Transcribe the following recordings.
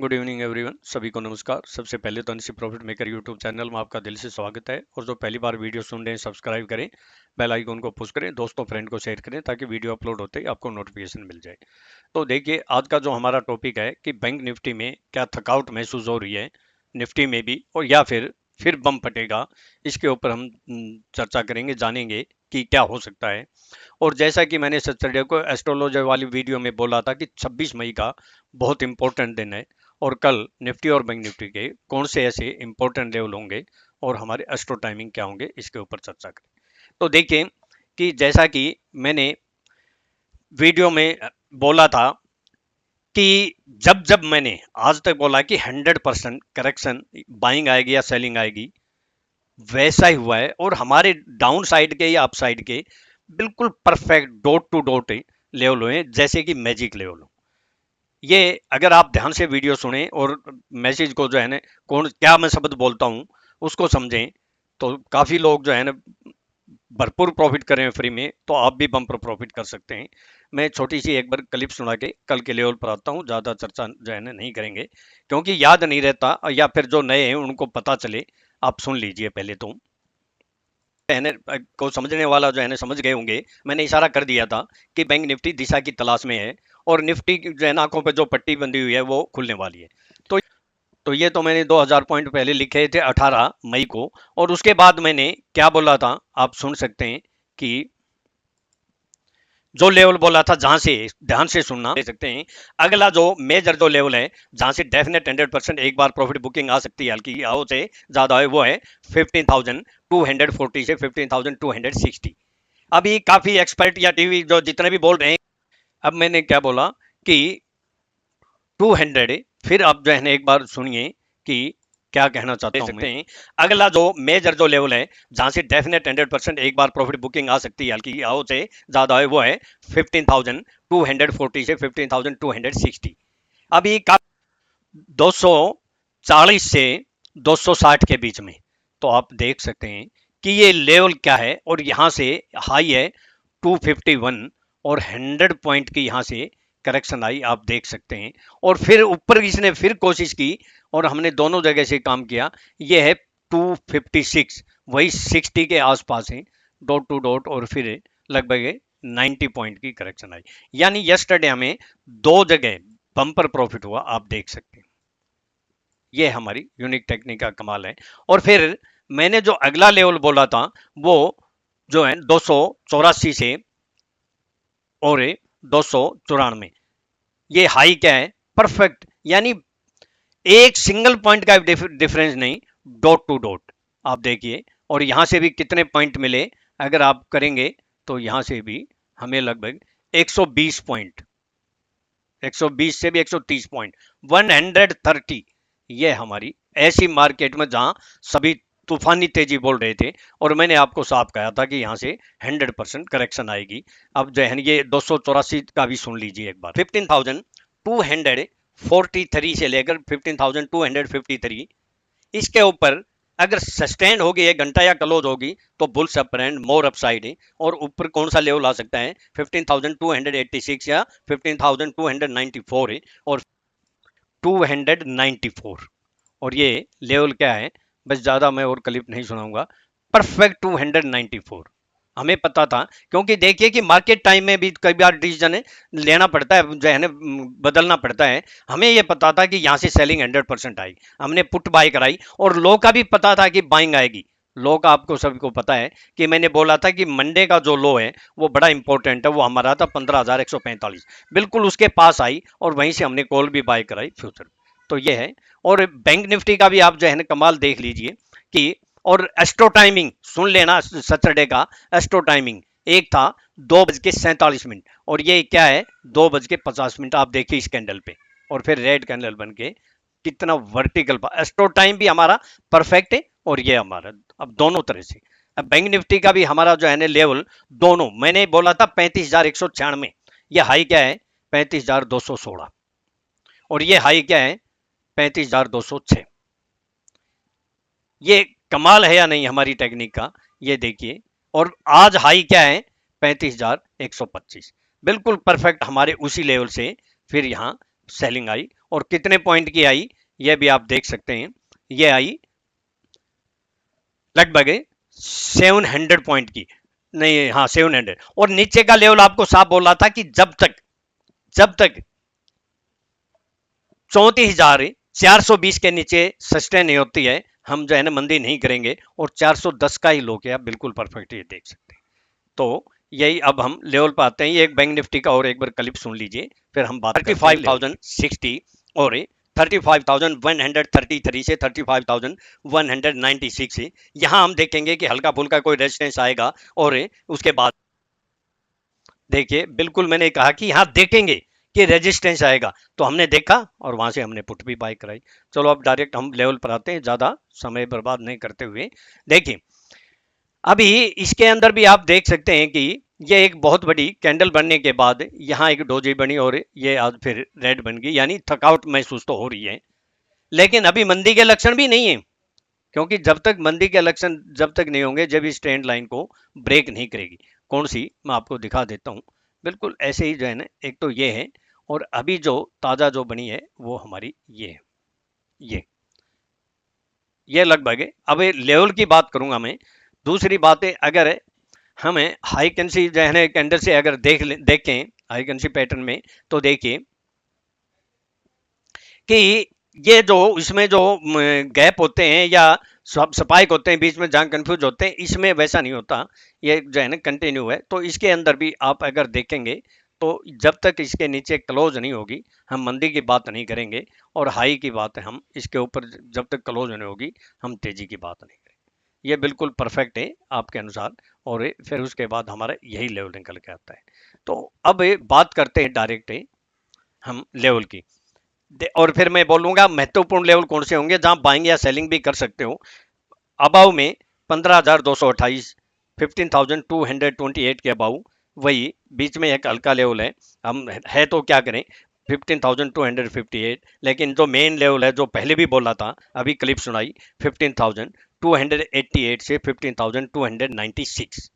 Good evening everyone, सभी को नमस्कार। सबसे पहले तो unsee profit maker YouTube channel में आपका दिल से स्वागत है। और जो पहली बार वीडियो सुन रहे हैं सब्सक्राइब करें, बेल आइकन को पुश करें, दोस्तों फ्रेंड को शेयर करें ताकि वीडियो अपलोड होते ही आपको नोटिफिकेशन मिल जाए। तो देखिए, आज का जो हमारा टॉपिक है कि बैंक निफ्टी में क्या थकावट महसूस हो रही है, निफ्टी में भी, और या फिर बम फटेगा, इसके ऊपर हम चर्चा करेंगे, जानेंगे कि क्या हो सकता है। और जैसा कि मैंने सैटरडे को एस्ट्रोलॉजर वाली वीडियो में बोला था कि 26 मई का बहुत इंपॉर्टेंट दिन है और कल निफ्टी और बैंक निफ्टी के कौन से ऐसे इंपॉर्टेंट लेवल होंगे और हमारे एस्ट्रो टाइमिंग क्या होंगे, इसके ऊपर चर्चा करें। तो देखिए कि जैसा कि मैंने वीडियो में बोला था कि जब जब मैंने आज तक बोला कि 100% करेक्शन बाइंग आएगी या सेलिंग आएगी, वैसा ही हुआ है। और हमारे डाउन साइड के या अप साइड के बिल्कुल perfect dot to dot level हुए, जैसे कि मैजिक लेवल हो। ये अगर आप ध्यान से वीडियो सुने और मैसेज को जो है ना, कौन क्या मैं शब्द बोलता हूँ उसको समझें, तो काफी लोग जो है ना भरपूर प्रॉफिट करें फ्री में, तो आप भी बम्पर प्रॉफिट कर सकते हैं। मैं छोटी सी एक बार क्लिप सुना के कल के लेवल पर आता हूँ। ज़्यादा चर्चा जो है ना नहीं करेंगे क्योंकि याद नहीं रहता, या फिर जो नए हैं उनको पता चले। आप सुन लीजिए पहले तो को समझने वाला जो है ना समझ गए होंगे। मैंने इशारा कर दिया था कि बैंक निफ्टी दिशा की तलाश में है और निफ्टी जो है ना आंखों पे जो पट्टी बंधी हुई है वो खुलने वाली है। तो ये तो मैंने 2000 पॉइंट पहले लिखे थे 18 मई को। और उसके बाद मैंने क्या बोला था आप सुन सकते हैं कि जो लेवल बोला था, जहां से ध्यान से सुनना, दे सकते हैं। अगला जो मेजर जो लेवल है जहां से डेफिनेट 100% एक बार प्रॉफिट बुकिंग आ सकती है, हल्की आओ से ज्यादा है, वो है 15,240 से 15,260। अभी काफी एक्सपर्ट या टीवी जो जितने भी बोल रहे हैं, अब मैंने क्या बोला कि 200, फिर आप जो है ना एक बार सुनिए कि क्या कहना चाहता हूं सकते हैं। अगला जो मेजर जो लेवल है जहां से डेफिनेट 100% एक बार प्रॉफिट बुकिंग आ सकती है, हल्की आओ से ज्यादा है, वो है 15,240 से 15,260। अभी 240 से 260 के बीच में। तो आप देख सकते हैं कि ये लेवल क्या है। और यहां से हाई है 251 और 100 पॉइंट की यहां से करेक्शन आई, आप देख सकते हैं। और फिर ऊपर इसने फिर कोशिश की और हमने दोनों जगह से काम किया। ये है 256, वही 60 के आसपास है डॉट टू डॉट, और फिर लगभग 90 पॉइंट की करेक्शन आई। यानी यस्टरडे हमें दो जगह बम्पर प्रॉफिट हुआ, आप देख सकते हैं। ये हमारी यूनिक टेक्निक का कमाल है। और फिर मैंने जो अगला लेवल बोला था वो जो है 284 से और 294, ये हाई क्या है, परफेक्ट। यानी एक सिंगल पॉइंट का डिफरेंस नहीं, डॉट टू डॉट आप देखिए। और यहां से भी कितने पॉइंट मिले अगर आप करेंगे, तो यहां से भी हमें लगभग 120 पॉइंट, 120 से भी 130 पॉइंट, 130। ये हमारी ऐसी मार्केट में जहां सभी तूफानी तेजी बोल रहे थे, और मैंने आपको साफ कहा था कि यहां से 100% करेक्शन आएगी। अब जो है ये 284 का भी सुन लीजिए एक बार। 15,243 से लेकर 15,253, इसके ऊपर अगर सस्टेन होगी, एक घंटा या क्लोज होगी, तो bulls up and more upside है। और ऊपर कौन सा लेवल आ सकता है, 15,286 या 15,294 है, और 294। और ये लेवल क्या है, बस ज़्यादा मैं और क्लिप नहीं सुनाऊंगा। परफेक्ट 294 हमें पता था, क्योंकि देखिए कि मार्केट टाइम में भी कई बार डिसीजन लेना पड़ता है, जो है ना बदलना पड़ता है। हमें ये पता था कि यहाँ से सेलिंग 100% आई, हमने पुट बाय कराई। और लो का भी पता था कि बाइंग आएगी। लो का आपको सभी को पता है कि मैंने बोला था कि मंडे का जो लो है वो बड़ा इंपॉर्टेंट है, वो हमारा था 15,145, बिल्कुल उसके पास आई और वहीं से हमने कॉल भी बाय कराई फ्यूचर। तो ये है। और बैंक निफ्टी का भी आप जो है ना कमाल देख लीजिए कि, और एस्ट्रो टाइमिंग सुन लेना, सैटरडे का एस्ट्रो टाइमिंग एक था 2:47, और ये क्या है 2:50। आप देखिए इस कैंडल पे, और फिर रेड कैंडल बन के कितना वर्टिकल। एस्ट्रो टाइम भी हमारा परफेक्ट है और ये हमारा, अब दोनों तरह से। अब बैंक निफ्टी का भी हमारा जो है ना लेवल, दोनों मैंने बोला था 35,196, ये हाई क्या है 35,216, और ये हाई क्या है 35,206। ये कमाल है या नहीं हमारी टेक्निक का, ये देखिए। और आज हाई क्या है 35,125, बिल्कुल परफेक्ट हमारे उसी लेवल से फिर यहाँ सेलिंग आई। और कितने पॉइंट की आई ये भी आप देख सकते हैं, ये आई लगभग 700 पॉइंट की, नहीं हाँ 700। और नीचे का लेवल आपको साफ बोला था कि जब तक 34,420 के नीचे सस्टेन नहीं होती है, हम जो है ना मंदी नहीं करेंगे। और 410 का ही लो किया, बिल्कुल परफेक्ट, ये देख सकते हैं। तो यही अब हम लेवल पर आते हैं। ये एक बैंक निफ्टी का और एक बार क्लिप सुन लीजिए, फिर हम बात 35,060 और 35,133 से 35,196 है। यहां हम देखेंगे कि हल्का फुल्का कोई रेजिस्टेंस आएगा और उसके बाद देखिए, बिल्कुल मैंने कहा कि यहां देखेंगे कि रेजिस्टेंस आएगा, तो हमने देखा और वहां से हमने पुट भी बाय कराई। चलो अब डायरेक्ट हम लेवल पर आते हैं, ज्यादा समय बर्बाद नहीं करते हुए। देखिए अभी इसके अंदर भी आप देख सकते हैं कि ये एक बहुत बड़ी कैंडल बनने के बाद यहाँ एक डोजी बनी और ये आज फिर रेड बन गई, यानी थकावट महसूस तो हो रही है, लेकिन अभी मंदी के लक्षण भी नहीं है। क्योंकि जब तक मंदी के लक्षण जब तक नहीं होंगे, जब इस ट्रेंड लाइन को ब्रेक नहीं करेगी। कौन सी, मैं आपको दिखा देता हूँ। बिल्कुल ऐसे ही जो है ना, एक तो ये है और अभी जो ताजा जो बनी है वो हमारी ये है, ये लगभग है। अब लेवल की बात करूंगा मैं। दूसरी बात है, अगर हमें हाई कैंसी जो है ना कैंडल से अगर देखें हाई कैंसी पैटर्न में, तो देखिए कि ये जो इसमें जो गैप होते हैं या स्पाइक होते हैं बीच में जहां कंफ्यूज होते हैं, इसमें वैसा नहीं होता, ये जो है ना कंटिन्यू है। तो इसके अंदर भी आप अगर देखेंगे तो जब तक इसके नीचे क्लोज नहीं होगी, हम मंदी की बात नहीं करेंगे, और हाई की बात है हम इसके ऊपर जब तक क्लोज नहीं होगी, हम तेजी की बात नहीं करेंगे। ये बिल्कुल परफेक्ट है आपके अनुसार, और फिर उसके बाद हमारा यही लेवल निकल के आता है। तो अब बात करते हैं डायरेक्ट हम लेवल की, और फिर मैं बोलूंगा महत्वपूर्ण लेवल कौन से होंगे जहां बाइंग या सेलिंग भी कर सकते हो। अबाव में 15,228, 15,228 के अबाव, वही बीच में एक हल्का लेवल है, हम है तो क्या करें 15,258, लेकिन जो मेन लेवल है जो पहले भी बोला था, अभी क्लिप सुनाई, 15,288 से 15,296,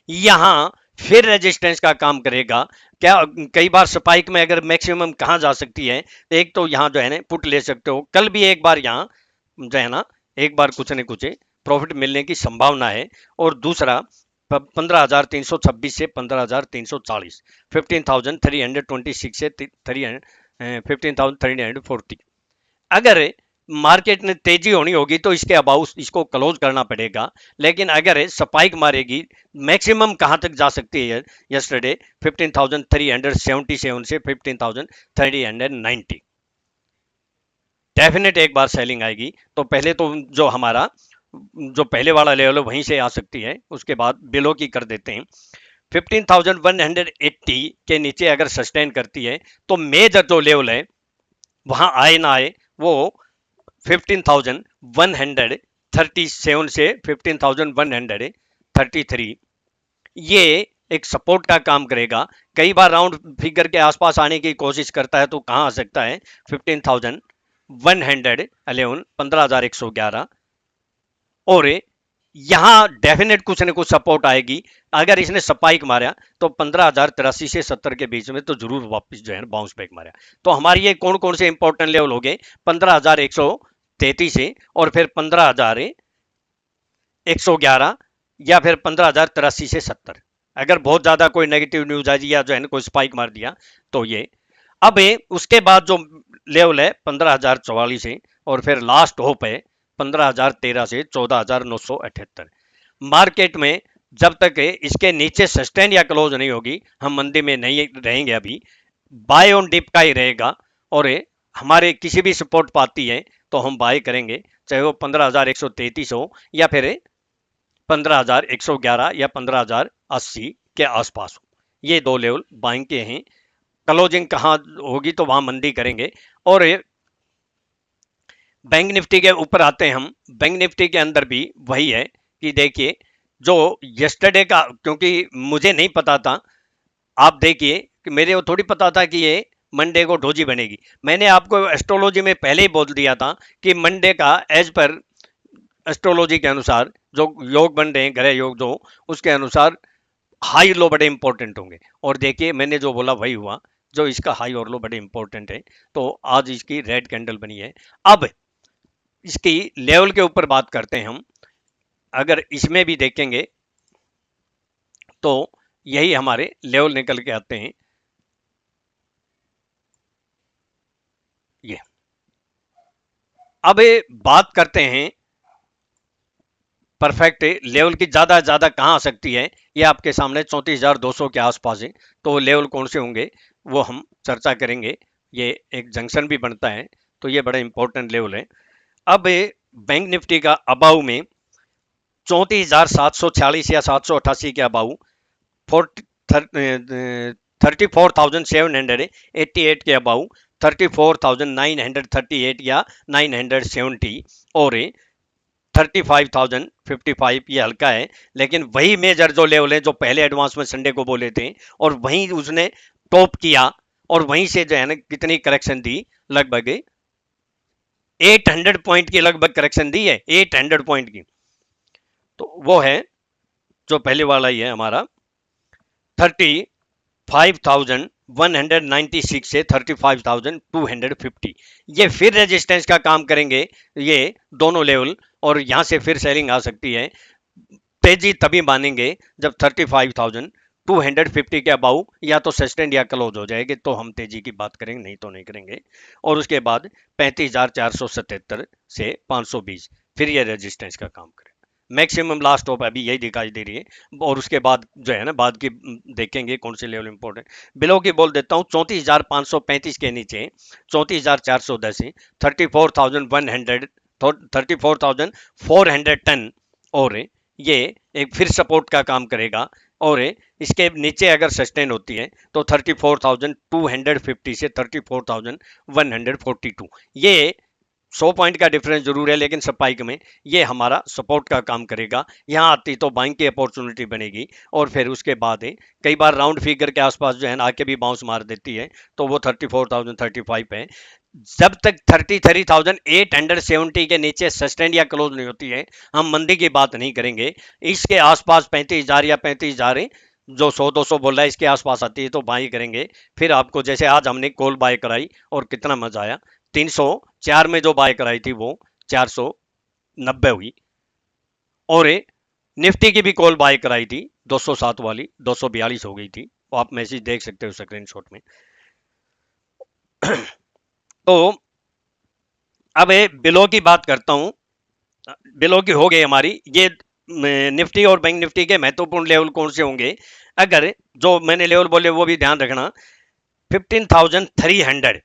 यहाँ फिर रेजिस्टेंस का काम करेगा क्या। कई बार स्पाइक में अगर मैक्सिमम कहाँ जा सकती है, एक तो यहाँ जो है ना पुट ले सकते हो, कल भी एक बार यहाँ जो है ना एक बार कुछ न कुछ प्रॉफिट मिलने की संभावना है। और दूसरा 15,326 से 15,340, 15,326 से 15,340। अगर मार्केट में तेजी होनी होगी तो इसके अबाउ इसको क्लोज करना पड़ेगा, लेकिन अगर स्पाइक मारेगी, मैक्सिमम कहां तक जा सकती है यस्टरडे 15,377 से 15,390, डेफिनेट एक बार सेलिंग आएगी। तो पहले तो जो हमारा जो पहले वाला लेवल है वहीं से आ सकती है, उसके बाद बिलो की कर देते हैं। 15,180 के नीचे अगर सस्टेन करती है तो मेजर जो लेवल है वहां आए ना आए, वो 15,137 से 15,133, ये एक सपोर्ट का काम करेगा। कई बार राउंड फिगर के आसपास आने की कोशिश करता है तो कहां आ सकता है 15,111, 15,111, और यहां डेफिनेट कुछ न कुछ सपोर्ट आएगी। अगर इसने स्पाइक मारा तो 15,083 से 70 के बीच में तो जरूर वापस जो है बाउंस बैक मारा। तो हमारी ये कौन कौन से इंपॉर्टेंट लेवल हो गए, 15,133 से, और फिर 15,111, या फिर 15,083 से 70। अगर बहुत ज्यादा कोई नेगेटिव न्यूज आई या जो है कोई स्पाइक मार दिया तो ये। अब उसके बाद जो लेवल है 15,044 है, और फिर लास्ट होप है 15,013 से 14,978। मार्केट में जब तक इसके नीचे सस्टेन या क्लोज नहीं होगी, हम मंदी में नहीं रहेंगे। अभी बाय ऑन डिप का ही रहेगा, और हमारे किसी भी सपोर्ट पाती है तो हम बाय करेंगे, चाहे वो 15,133 हो या फिर 15,111 या 15,080 के आसपास हो। ये दो लेवल बाइंग के हैं। क्लोजिंग कहाँ होगी तो वहां मंदी करेंगे। और बैंक निफ्टी के ऊपर आते हैं हम। बैंक निफ्टी के अंदर भी वही है कि देखिए जो यस्टरडे का, क्योंकि मुझे नहीं पता था, आप देखिए कि मेरे को थोड़ी पता था कि ये मंडे को डोजी बनेगी। मैंने आपको एस्ट्रोलॉजी में पहले ही बोल दिया था कि मंडे का एज पर एस्ट्रोलॉजी के अनुसार जो योग बन रहे हैं, ग्रह योग जो, उसके अनुसार हाई लो बड़े इंपॉर्टेंट होंगे। और देखिए मैंने जो बोला वही हुआ, जो इसका हाई और लो बड़े इंपॉर्टेंट है। तो आज इसकी रेड कैंडल बनी है। अब इसकी लेवल के ऊपर बात करते हैं हम। अगर इसमें भी देखेंगे तो यही हमारे लेवल निकल के आते हैं। ये अब बात करते हैं परफेक्ट लेवल की। ज्यादा कहां आ सकती है, ये आपके सामने 34,200 के आसपास है। तो लेवल कौन से होंगे वो हम चर्चा करेंगे। ये एक जंक्शन भी बनता है, तो ये बड़ा इंपॉर्टेंट लेवल है। अब बैंक निफ्टी का अबाउ में 34,746 या 788 के अबाउ 34,788 के अबाउ 34,938 या 970 और 35,055 ये हल्का है। लेकिन वही मेजर जो लेवल है जो पहले एडवांस में संडे को बोले थे, और वहीं उसने टॉप किया और वहीं से जो है ना कितनी करेक्शन दी, लगभग 800 पॉइंट की लगभग करेक्शन दी है, 800 पॉइंट की। तो वो है जो पहले वाला ही है हमारा 35,196 से 35,250। ये फिर रेजिस्टेंस का काम करेंगे ये दोनों लेवल, और यहां से फिर सेलिंग आ सकती है। तेजी तभी मानेंगे जब 35,250 के अबाउ या तो सस्टेंड या क्लोज हो जाएगी, तो हम तेजी की बात करेंगे, नहीं तो नहीं करेंगे। और उसके बाद 35,477 से 520 फिर ये रेजिस्टेंस का काम करें। मैक्सिमम लास्ट ऑफ अभी यही दिखाई दे रही है। और उसके बाद जो है ना बाद की देखेंगे कौन से लेवल इंपॉर्टेंट। बिलो की बोल देता हूँ 34,535 के नीचे 34,410 है, 34,100 34,410 और ये एक फिर सपोर्ट का काम करेगा। और इसके नीचे अगर सस्टेन होती है तो 34,250 से 34,142 ये 100 पॉइंट का डिफरेंस जरूर है, लेकिन स्पाइक में ये हमारा सपोर्ट का काम करेगा। यहाँ आती तो बाइंग की अपॉर्चुनिटी बनेगी, और फिर उसके बाद कई बार राउंड फिगर के आसपास जो है ना आके भी बाउंस मार देती है, तो वो 34,035 है। जब तक 33,870 के नीचे सस्टेन या क्लोज नहीं होती है, हम मंदी की बात नहीं करेंगे। इसके आसपास 35,000 या 35,000 जो 100-200 बोल रहा है, इसके आसपास आती है तो बाई करेंगे। फिर आपको जैसे आज हमने कॉल बाय कराई और कितना मजा आया, 304 में जो बाय कराई थी वो 490 हुई। और निफ्टी की भी कॉल बाय कराई थी 207 वाली 242 हो गई थी, वो आप मैसेज देख सकते हो स्क्रीनशॉट में। तो अब बिलो की बात करता हूं। बिलो की हो गई हमारी। ये निफ्टी और बैंक निफ्टी के महत्वपूर्ण लेवल कौन से होंगे, अगर जो मैंने लेवल बोले वो भी ध्यान रखना। 15,300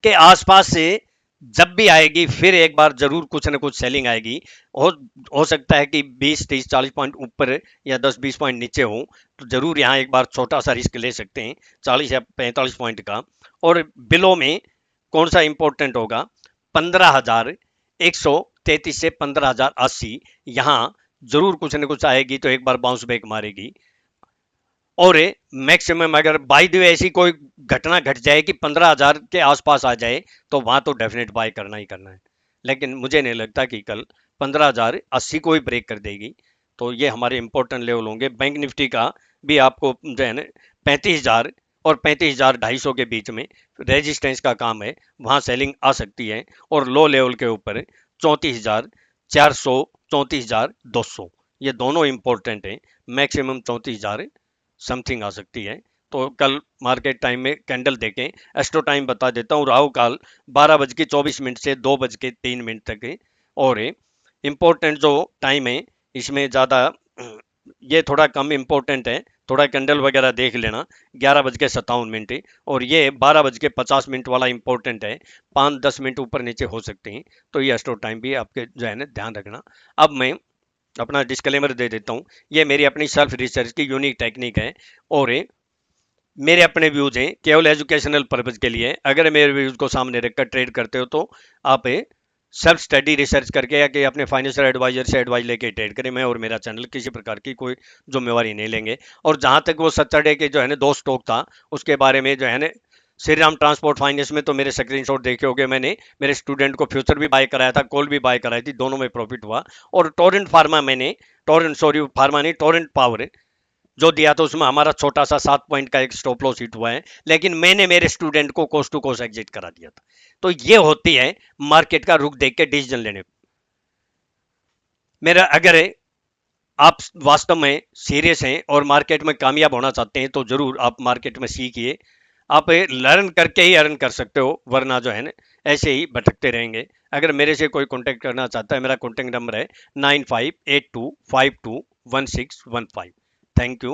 के आसपास से जब भी आएगी फिर एक बार जरूर कुछ ना कुछ सेलिंग आएगी। हो सकता है कि 20 30 40 पॉइंट ऊपर या 10 20 पॉइंट नीचे हो, तो जरूर यहाँ एक बार छोटा सा रिस्क ले सकते हैं 40 या 45 पॉइंट का। और बिलो में कौन सा इंपॉर्टेंट होगा, 15,133 से 15,080 यहाँ जरूर कुछ ना कुछ आएगी, तो एक बार बाउंस बैक मारेगी। और मैक्सिमम अगर बाई द वे ऐसी कोई घटना घट जाए कि 15,000 के आसपास आ जाए, तो वहां तो डेफिनेट बाय करना ही करना है। लेकिन मुझे नहीं लगता कि कल 15,080 को ही ब्रेक कर देगी। तो ये हमारे इंपॉर्टेंट लेवल होंगे। बैंक निफ्टी का भी आपको जो है ना 35,000 और 35,250 के बीच में रेजिस्टेंस का काम है, वहां सेलिंग आ सकती है। और लो लेवल के ऊपर 34,400 34,200 ये दोनों इंपॉर्टेंट हैं। मैक्सिमम 34,000 समथिंग आ सकती है। तो कल मार्केट टाइम में कैंडल देखें। एस्ट्रो टाइम बता देता हूँ, राहु काल 12:24 से 2:03 तक है। और इम्पोर्टेंट जो टाइम है इसमें ज़्यादा ये थोड़ा कम इम्पोर्टेंट है, थोड़ा कैंडल वगैरह देख लेना। 11:57 और ये 12:50 वाला इम्पोर्टेंट है, 5-10 मिनट ऊपर नीचे हो सकते हैं। तो ये एस्ट्रो टाइम भी आपके जो है ना ध्यान रखना। अब मैं अपना डिस्क्लेमर दे देता हूँ, ये मेरी अपनी सेल्फ रिसर्च की यूनिक टेक्निक है, और मेरे अपने व्यूज हैं, केवल एजुकेशनल पर्पज के लिए। अगर मेरे व्यूज को सामने रखकर ट्रेड करते हो तो आप सेल्फ स्टडी रिसर्च करके या कि अपने फाइनेंशियल एडवाइजर से एडवाइस लेके ट्रेड करें। मैं और मेरा चैनल किसी प्रकार की कोई जिम्मेवारी नहीं लेंगे। और जहां तक वो सैटरडे के जो है ना 2 स्टॉक था, उसके बारे में जो है ना श्री राम ट्रांसपोर्ट फाइनेंस में तो मेरे स्क्रीनशॉट देखे होंगे, मैंने मेरे स्टूडेंट को फ्यूचर भी बाय कराया था, कॉल भी बाय कराई थी, दोनों में प्रॉफिट हुआ। और टोरेंट फार्मा मैंने टोरेंट सॉरी फार्मा नहीं टोरेंट पावर जो दिया था उसमें हमारा छोटा सा 7 पॉइंट का एक स्टॉप लॉस हिट हुआ है, लेकिन मैंने मेरे स्टूडेंट को कोस्ट टू कोस्ट एग्जिट करा दिया था। तो ये होती है मार्केट का रुख देख के डिसीजन लेने। मेरा अगर आप वास्तव में सीरियस हैं और मार्केट में कामयाब होना चाहते हैं तो जरूर आप मार्केट में सीखिए। आप लर्न करके ही अर्न कर सकते हो, वरना जो है ना ऐसे ही भटकते रहेंगे। अगर मेरे से कोई कांटेक्ट करना चाहता है, मेरा कांटेक्ट नंबर है 9582521615। Thank you.